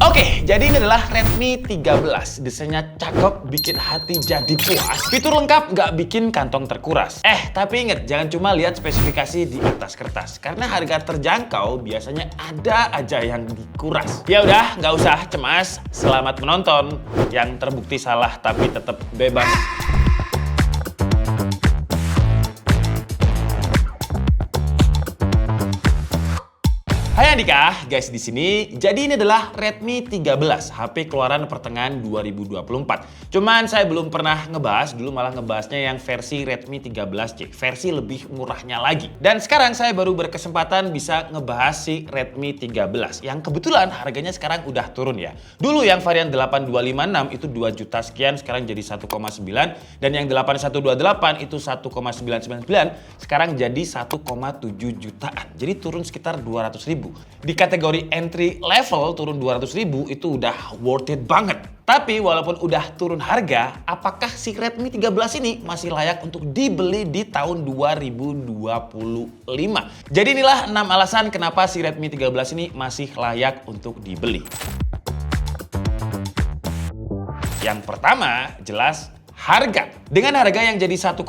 Oke, jadi ini adalah Redmi 13. Desainnya cakep, bikin hati jadi puas. Fitur lengkap, nggak bikin kantong terkuras. Tapi inget, jangan cuma lihat spesifikasi di atas kertas. Karena harga terjangkau biasanya ada aja yang dikuras. Ya udah, nggak usah cemas. Selamat menonton. Yang terbukti salah tapi tetap bebas. Hai Andika, guys di sini. Jadi ini adalah Redmi 13, HP keluaran pertengahan 2024. Cuman saya belum pernah ngebahas, dulu malah ngebahasnya yang versi Redmi 13C, versi lebih murahnya lagi. Dan sekarang saya baru berkesempatan bisa ngebahas si Redmi 13, yang kebetulan harganya sekarang udah turun ya. Dulu yang varian 8256 itu 2 juta sekian, sekarang jadi 1,9. Dan yang 8128 itu 1,999, sekarang jadi 1,7 jutaan. Jadi turun sekitar 200.000. Di kategori entry level turun 200.000 itu udah worth it banget. Tapi walaupun udah turun harga, apakah si Redmi 13 ini masih layak untuk dibeli di tahun 2025? Jadi inilah 6 alasan kenapa si Redmi 13 ini masih layak untuk dibeli. Yang pertama, jelas harga. Dengan harga yang jadi 1,7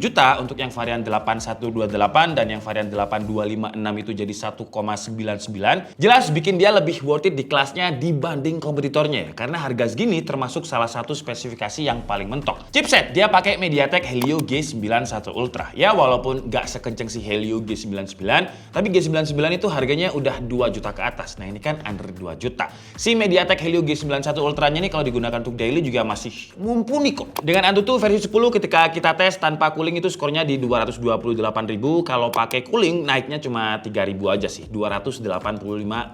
juta untuk yang varian 8128 dan yang varian 8256 itu jadi 1,99, jelas bikin dia lebih worth it di kelasnya dibanding kompetitornya ya. Karena harga segini termasuk salah satu spesifikasi yang paling mentok. Chipset, dia pakai MediaTek Helio G91 Ultra. Ya walaupun nggak sekenceng si Helio G99, tapi G99 itu harganya udah 2 juta ke atas. Nah ini kan under 2 juta. Si MediaTek Helio G91 Ultranya ini kalau digunakan untuk daily juga masih mumpuni kok. Dengan Antutu versi 10 ketika kita tes tanpa cooling itu skornya di 228.000. Kalau pakai cooling naiknya cuma 3.000 aja sih, 285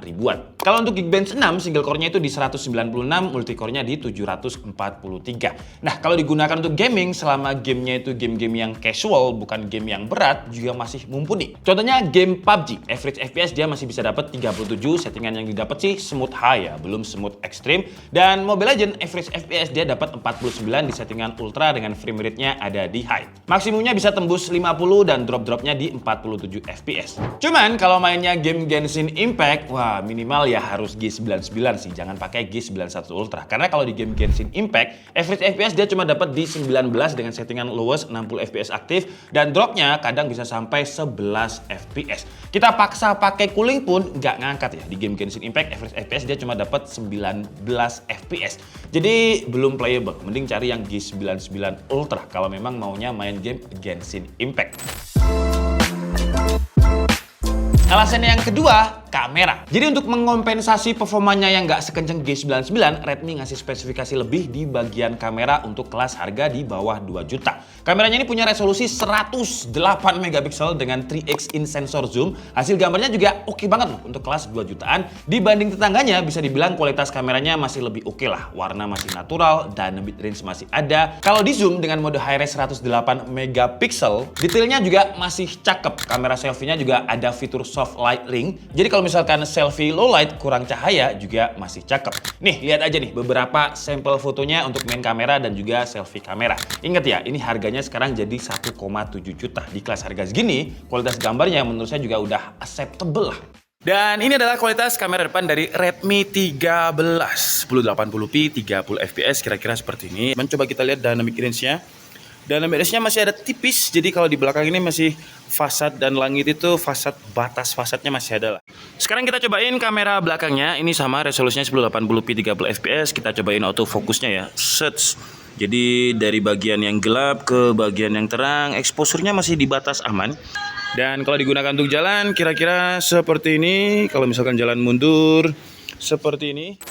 ribuan. Kalau untuk Geekbench 6 single core-nya itu di 196, multicore-nya di 743. Nah, kalau digunakan untuk gaming selama gamenya itu game-game yang casual, bukan game yang berat, juga masih mumpuni. Contohnya game PUBG, average FPS dia masih bisa dapat 37, settingan yang didapat sih smooth high ya, belum smooth extreme. Dan Mobile Legends average FPS dia dapat 49 di settingan ultra dengan frame rate-nya ada di high. Maksimumnya bisa tembus 50 dan drop-dropnya di 47 FPS. Cuman kalau mainnya game Genshin Impact, wah minimal ya harus G99 sih, jangan pakai G91 Ultra. Karena kalau di game Genshin Impact, average FPS dia cuma dapat di 19 dengan settingan lowest 60 FPS aktif dan dropnya kadang bisa sampai 11 FPS. Kita paksa pakai cooling pun nggak ngangkat ya. Di game Genshin Impact, average FPS dia cuma dapat 19 FPS. Jadi belum playable. Mending cari yang G99 Ultra kalau memang maunya main game Genshin Impact. Alasan yang kedua, kamera. Jadi untuk mengompensasi performanya yang nggak sekenceng G99, Redmi ngasih spesifikasi lebih di bagian kamera untuk kelas harga di bawah 2 juta. Kameranya ini punya resolusi 108 megapiksel dengan 3x in sensor zoom. Hasil gambarnya juga oke banget loh untuk kelas 2 jutaan. Dibanding tetangganya bisa dibilang kualitas kameranya masih lebih oke lah. Warna masih natural, dynamic range masih ada. Kalau di zoom dengan mode high res 108 megapiksel, detailnya juga masih cakep. Kamera selfie-nya juga ada fitur soft light ring. Jadi kalau misalkan selfie low light kurang cahaya juga masih cakep. Nih, lihat aja nih beberapa sampel fotonya untuk main kamera dan juga selfie kamera. Ingat ya, ini harganya sekarang jadi 1,7 juta. Di kelas harga segini, kualitas gambarnya menurut saya juga udah acceptable lah. Dan ini adalah kualitas kamera depan dari Redmi 13. 1080p, 30 fps kira-kira seperti ini. Mencoba kita lihat dynamic range-nya. Dynamic range-nya masih ada tipis, jadi kalau di belakang ini masih fasad dan langit itu batas fasadnya masih ada lah. Sekarang kita cobain kamera belakangnya, ini sama resolusinya 1080p 30 fps, kita cobain autofocusnya ya, search. Jadi dari bagian yang gelap ke bagian yang terang, exposure-nya masih di batas aman. Dan kalau digunakan untuk jalan, kira-kira seperti ini, kalau misalkan jalan mundur, seperti ini.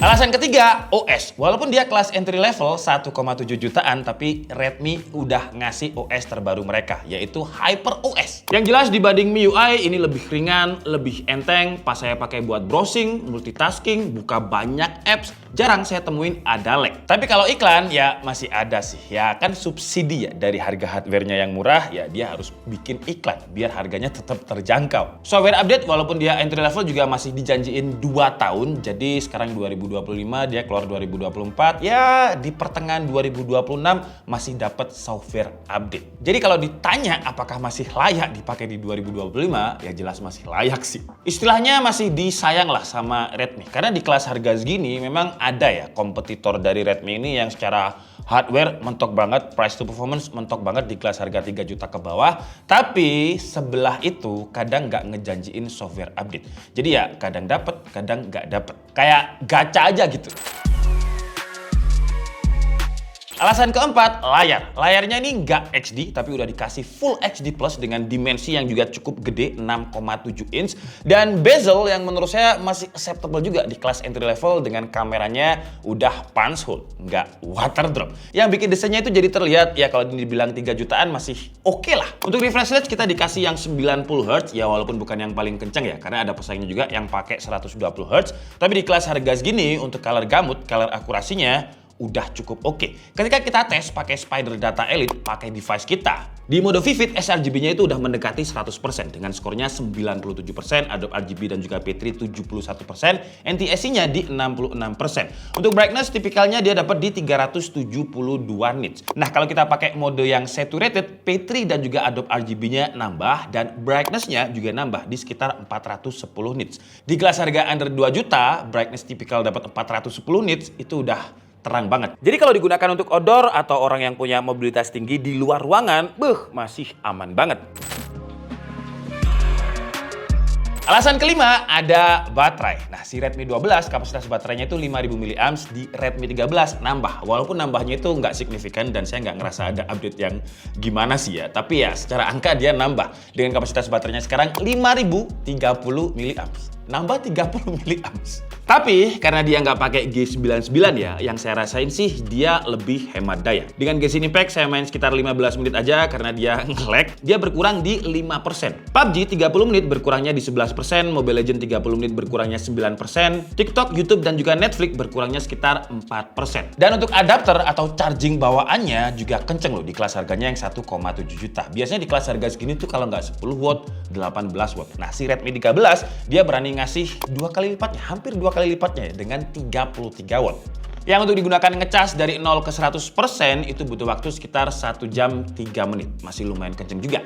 Alasan ketiga, OS. Walaupun dia kelas entry level 1,7 jutaan, tapi Redmi udah ngasih OS terbaru mereka, yaitu HyperOS. Yang jelas dibanding MIUI, ini lebih ringan, lebih enteng, pas saya pakai buat browsing, multitasking, buka banyak apps, jarang saya temuin ada lag. Tapi kalau iklan, ya masih ada sih. Ya kan subsidi ya, dari harga hardware-nya yang murah, ya dia harus bikin iklan, biar harganya tetap terjangkau. Software update, walaupun dia entry level juga masih dijanjiin 2 tahun, jadi sekarang 2025 2025, dia keluar 2024. Ya di pertengahan 2026 masih dapat software update. Jadi kalau ditanya apakah masih layak dipakai di 2025, ya jelas masih layak sih. Istilahnya masih disayang lah sama Redmi. Karena di kelas harga segini memang ada ya kompetitor dari Redmi ini yang secara hardware mentok banget, price to performance mentok banget di kelas harga 3 juta ke bawah. Tapi sebelah itu kadang nggak ngejanjiin software update. Jadi ya kadang dapet, kadang nggak dapet. Kayak gacha aja gitu. Alasan keempat, layar. Layarnya ini nggak HD, tapi udah dikasih Full HD Plus dengan dimensi yang juga cukup gede, 6,7 inch. Dan bezel yang menurut saya masih acceptable juga di kelas entry level dengan kameranya udah punch hole, nggak water drop. Yang bikin desainnya itu jadi terlihat, ya kalau dibilang 3 jutaan masih oke lah. Untuk refresh rate kita dikasih yang 90 Hz, ya walaupun bukan yang paling kenceng ya, karena ada pesaingnya juga yang pakai 120 Hz. Tapi di kelas harga segini, untuk color gamut, color akurasinya udah cukup oke. Ketika kita tes pakai Spider Data Elite, pakai device kita, di mode Vivid sRGB-nya itu udah mendekati 100% dengan skornya 97%, Adobe RGB dan juga P3 71%, NTSC-nya di 66%. Untuk brightness tipikalnya dia dapat di 372 nits. Nah, kalau kita pakai mode yang saturated, P3 dan juga Adobe RGB-nya nambah dan brightness-nya juga nambah di sekitar 410 nits. Di kelas harga under 2 juta, brightness tipikal dapat 410 nits itu udah terang banget. Jadi kalau digunakan untuk outdoor atau orang yang punya mobilitas tinggi di luar ruangan, masih aman banget. Alasan kelima, ada baterai. Nah, si Redmi 12 kapasitas baterainya itu 5000 mAh, di Redmi 13 nambah. Walaupun nambahnya itu nggak signifikan dan saya nggak ngerasa ada update yang gimana sih ya. Tapi ya secara angka dia nambah. Dengan kapasitas baterainya sekarang 5030 mAh. Nambah 30 mAh. Tapi karena dia nggak pakai G99 ya, yang saya rasain sih dia lebih hemat daya. Dengan Genshin Impact saya main sekitar 15 menit aja karena dia nge-lag, dia berkurang di 5%. PUBG 30 menit berkurangnya di 11%, Mobile Legends 30 menit berkurangnya 9%, TikTok, YouTube dan juga Netflix berkurangnya sekitar 4%. Dan untuk adapter atau charging bawaannya juga kenceng loh di kelas harganya yang 1,7 juta. Biasanya di kelas harga segini tuh kalau nggak 10 watt, 18 watt. Nah, si Redmi 13 dia berani ngasih 2 kali lipatnya, hampir 2 kali lipatnya ya, dengan 33 watt. Yang untuk digunakan ngecas dari 0 ke 100% itu butuh waktu sekitar 1 jam 3 menit. Masih lumayan kenceng juga.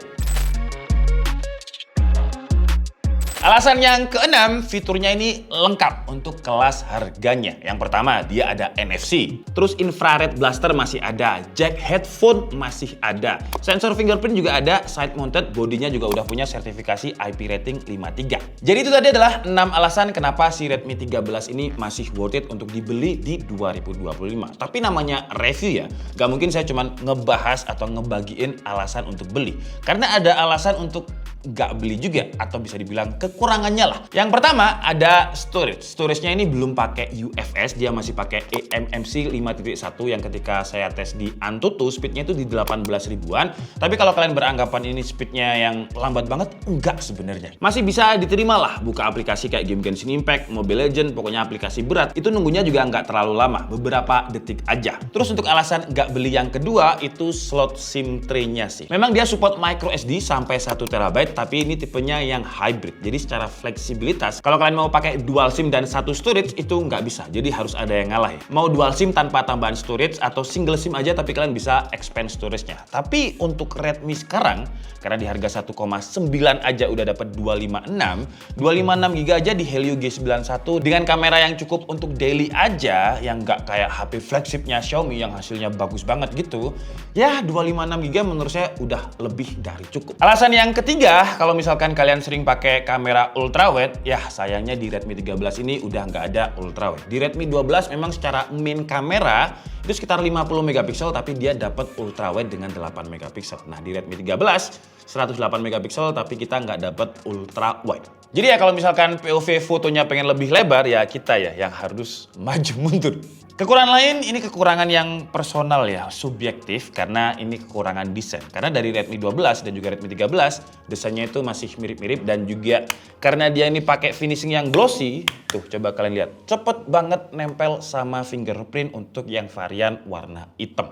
Alasan yang keenam, fiturnya ini lengkap untuk kelas harganya. Yang pertama, dia ada NFC. Terus infrared blaster masih ada, jack headphone masih ada. Sensor fingerprint juga ada, side mounted, bodinya juga udah punya sertifikasi IP rating 5.3. Jadi itu tadi adalah 6 alasan kenapa si Redmi 13 ini masih worth it untuk dibeli di 2025. Tapi namanya review ya, gak mungkin saya cuma ngebahas atau ngebagiin alasan untuk beli. Karena ada alasan untuk nggak beli juga atau bisa dibilang kekurangannya lah. Yang pertama ada storage. Storage-nya ini belum pakai UFS, dia masih pakai eMMC 5.1 yang ketika saya tes di Antutu speednya itu di 18 ribuan. Tapi kalau kalian beranggapan ini speednya yang lambat banget, enggak sebenarnya. Masih bisa diterima lah buka aplikasi kayak game Genshin Impact, Mobile Legends, pokoknya aplikasi berat. Itu nunggunya juga nggak terlalu lama, beberapa detik aja. Terus untuk alasan nggak beli yang kedua itu slot SIM tray-nya sih. Memang dia support micro SD sampai 1 TB, tapi ini tipenya yang hybrid. Jadi secara fleksibilitas, kalau kalian mau pakai dual SIM dan satu storage itu nggak bisa. Jadi harus ada yang ngalah ya. Mau dual SIM tanpa tambahan storage atau single SIM aja tapi kalian bisa expand storage-nya. Tapi untuk Redmi sekarang, karena di harga 1,9 aja udah dapat 256 GB aja di Helio G91 dengan kamera yang cukup untuk daily aja, yang nggak kayak HP flagshipnya Xiaomi yang hasilnya bagus banget gitu. Ya 256 GB menurut saya udah lebih dari cukup. Alasan yang ketiga, kalau misalkan kalian sering pakai kamera ultrawide, ya sayangnya di Redmi 13 ini udah nggak ada ultrawide. Di Redmi 12 memang secara main kamera itu sekitar 50 megapiksel, tapi dia dapat ultrawide dengan 8 megapiksel. Nah di Redmi 13 108 megapiksel, tapi kita nggak dapat ultrawide. Jadi ya kalau misalkan POV fotonya pengen lebih lebar, ya kita ya yang harus maju mundur. Kekurangan lain, ini kekurangan yang personal ya, subjektif, karena ini kekurangan desain. Karena dari Redmi 12 dan juga Redmi 13, desainnya itu masih mirip-mirip, dan juga karena dia ini pakai finishing yang glossy, tuh coba kalian lihat, cepet banget nempel sama fingerprint untuk yang varian warna hitam.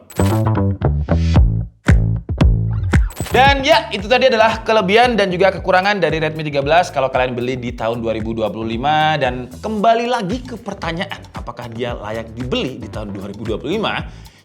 Dan ya, itu tadi adalah kelebihan dan juga kekurangan dari Redmi 13 kalau kalian beli di tahun 2025. Dan kembali lagi ke pertanyaan, apakah dia layak dibeli di tahun 2025?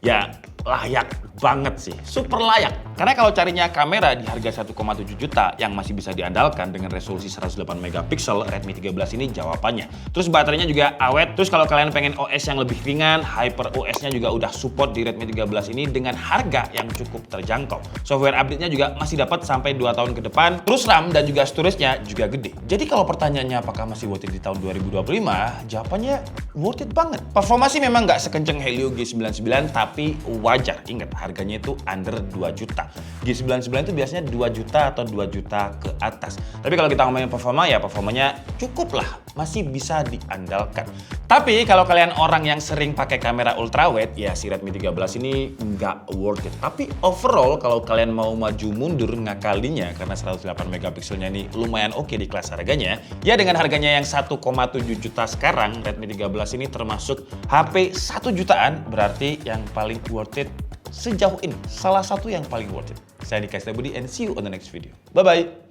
Ya, layak banget sih, super layak. Karena kalau carinya kamera di harga 1,7 juta yang masih bisa diandalkan dengan resolusi 108 megapiksel, Redmi 13 ini jawabannya. Terus baterainya juga awet. Terus kalau kalian pengen OS yang lebih ringan, Hyper OS-nya juga udah support di Redmi 13 ini dengan harga yang cukup terjangkau. Software update-nya juga masih dapat sampai 2 tahun ke depan. Terus RAM dan juga storage-nya juga gede. Jadi kalau pertanyaannya apakah masih worth it di tahun 2025, jawabannya worth it banget. Performa sih memang nggak sekenceng Helio G99, tapi wajar. Ingat, harganya itu under 2 juta. G99 itu biasanya 2 juta atau 2 juta ke atas. Tapi kalau kita ngomongin performa, ya performanya cukup lah. Masih bisa diandalkan. Tapi kalau kalian orang yang sering pakai kamera ultrawide, ya si Redmi 13 ini nggak worth it. Tapi overall, kalau kalian mau maju mundur ngakalinya, karena 108 megapikselnya ini lumayan oke di kelas harganya, ya dengan harganya yang 1,7 juta sekarang, Redmi 13 ini termasuk HP 1 jutaan, berarti yang paling worth it sejauh ini. Salah satu yang paling worth it. Saya Dika Setiabudi and see you on the next video. Bye-bye!